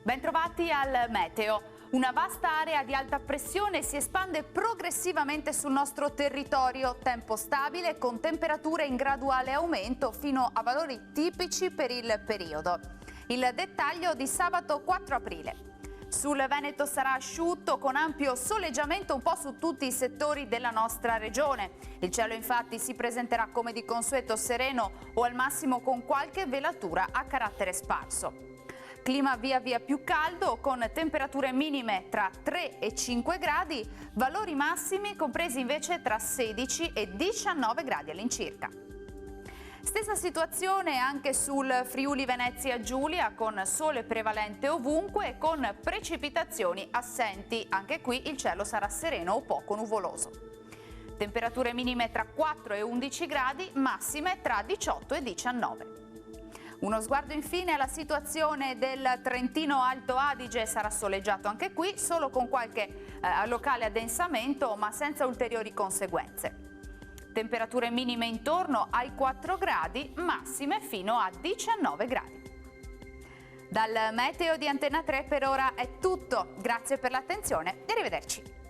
Bentrovati al Meteo. Una vasta area di alta pressione si espande progressivamente sul nostro territorio, tempo stabile con temperature in graduale aumento fino a valori tipici per il periodo. Il dettaglio di sabato 4 aprile. Sul Veneto sarà asciutto con ampio soleggiamento un po' su tutti i settori della nostra regione. Il cielo infatti si presenterà come di consueto sereno o al massimo con qualche velatura a carattere sparso. Clima via via più caldo con temperature minime tra 3 e 5 gradi, valori massimi compresi invece tra 16 e 19 gradi all'incirca. Stessa situazione anche sul Friuli Venezia Giulia con sole prevalente ovunque e con precipitazioni assenti. Anche qui il cielo sarà sereno o poco nuvoloso. Temperature minime tra 4 e 11 gradi, massime tra 18 e 19. Uno sguardo infine alla situazione del Trentino Alto Adige, sarà soleggiato anche qui, solo con qualche locale addensamento ma senza ulteriori conseguenze. Temperature minime intorno ai 4 gradi, massime fino a 19 gradi. Dal Meteo di Antena 3 per ora è tutto, grazie per l'attenzione e arrivederci.